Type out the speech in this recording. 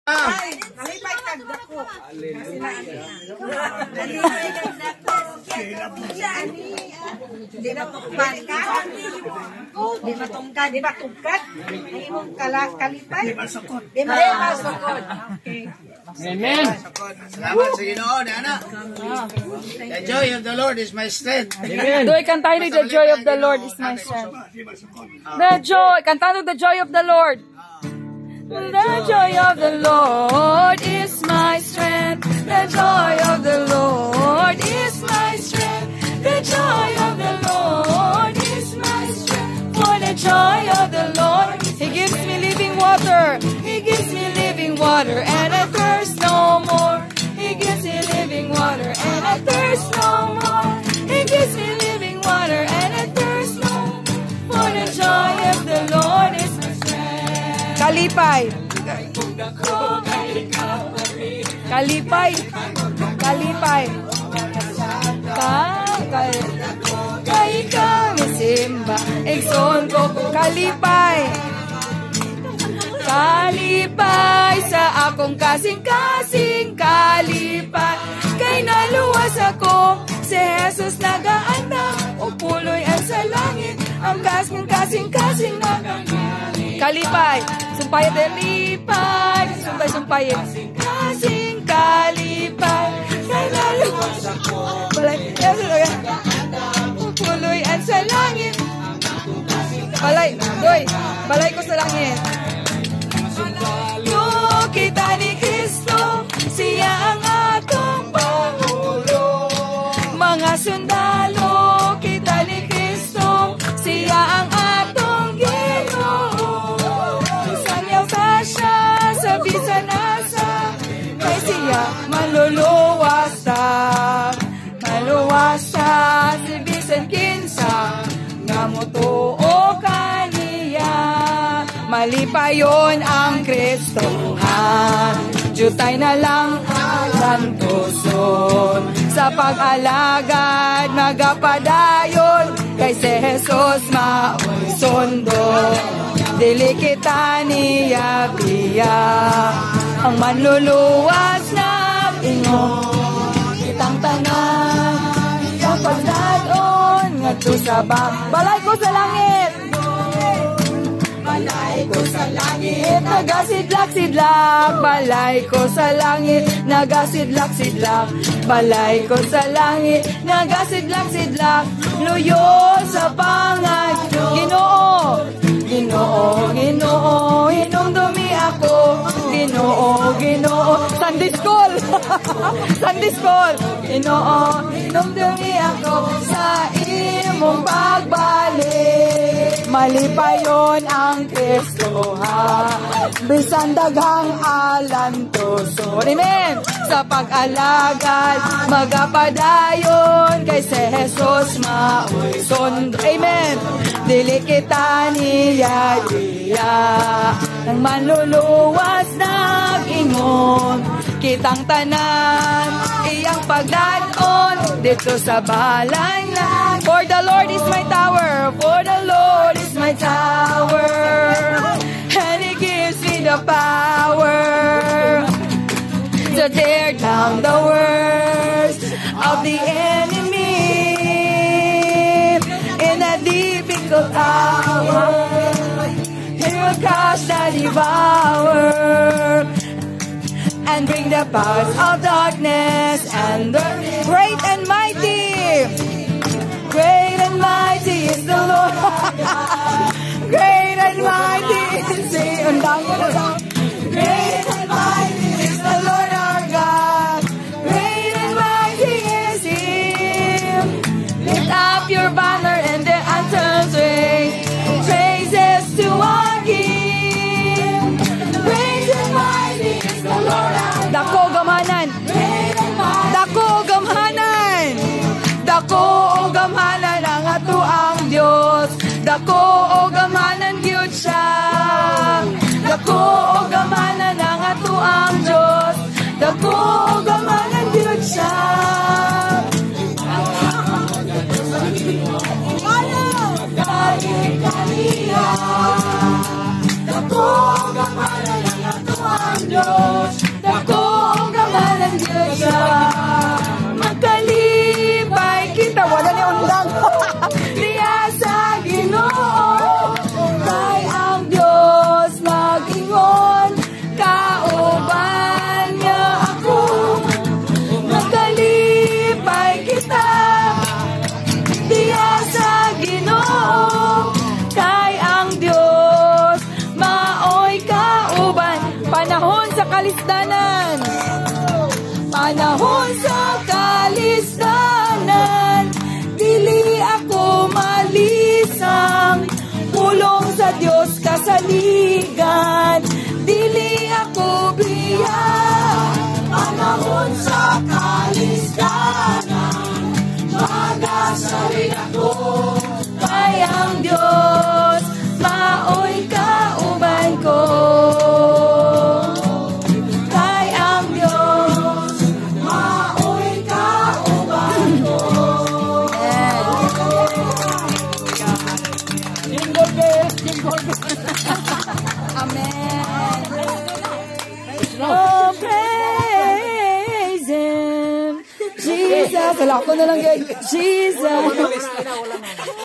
Nalipay kagdako. Di ba tungkad ka? Di ba tungkad? Di ba tungkad? Ay mong kalipay? Di ba sukod? Di ba sukod? Okay. Amen. Salamat sa Ginoo, anak. The joy of the Lord is my strength. Amen. Doy kantahin the joy of the Lord is my strength. The joy, kantahin the joy of the Lord. The joy of the Lord is my strength. The joy of the Lord is my strength. The joy of the Lord is my strength. For the joy of the Lord, He gives me living water. He gives me living water, and I thirst no more. He gives me living water, and I thirst no more. He gives me living water, and I thirst no more. For the joy of the Lord is my strength. Kalipay. Kalipay. Kalipay. Kay kami simba. Exon ko kalipay. Kalipay sa akong kasing-kasing kalipay. Kay naluwas ako, si Jesus nagaanda. Upuloy ang sa langit, ang kasing-kasing nagaanda. Kalipay, sumpay at lipay, sumpay, kasing kalipay. Kay naluwas ako, upuloy ang sa langit. Balay ko sa langit. Kita ni Kristo, siya ang atong Pangulo. Mga sundalo, kita ni Kristo, siya ang atong Ginoo. Sanyaw ka siya sa bisan asa, kay siya maluluwas ta. Maluwas ta si bisan kinsa, nga mutuo kaniya. Malipayon ang Kristohan, jutay na lang alantoson. Sa pag-alagad magapadayon, kay si Jesus maoy sondo. Dili kita niya biya, ang manluluwas na ingon. Kitang tanan, kapag dadon, ngadto sa balay ko sa langit. Balay ko sa langit, nagasidlak-sidlak. Balay ko sa langit, nagasidlak-sidlak. Balay ko sa langit, nagasidlak-sidlak. Luyo sa pangad, Ginoo, Ginoo, Ginoo, hinumdumi ako. Ginoo, Ginoo, Sunday school. Sunday school. Ginoo, hinumdumi ako sa imong pagbalik. Malipayon ang Kristohan, bisan daghang alantoson. Amen. Sa pag-alagad magapadayon, kay si Jesus maoy sondo. Amen. Dili kita niya nang manluluwas nag-ingon. Kitang tanan iyang pagdadon dito sa balay lang. For the Lord is my tower, for the Lord is my tower, and He gives me the power to tear down the worst of the enemy in a difficult hour. He will crush the devourer and bring the powers of darkness and the great and mighty. Great and mighty is the Lord. Great and mighty is the Lord. Great and mighty is the Lord our God. Great and mighty is He. Lift up your banner and the anthems ring. Praises to our King. Great and mighty is the Lord our God. Dako gamanan. Dako gamanan. Dako o gamanan ang ato ang Dios. Dako o gamanan gyud siya. Dako o gamanan ang ato ang Dios. Dako o gamanan gyud siya. Dako o gamanan ang ato ang Dios. Panahon sa kalisdanan. Panahon sa kalisdanan. Dili ako malisang. Pulong sa Dios kasaligan. Dili ako biyak. Panahon sa kalisdanan. Magasarin ako. Kay ang Dios maoy kauban ko. Kay ang Dios maoy kauban ko. Amen. Oh, praise Him. Jesus. Wala ko na lang, guys. Jesus.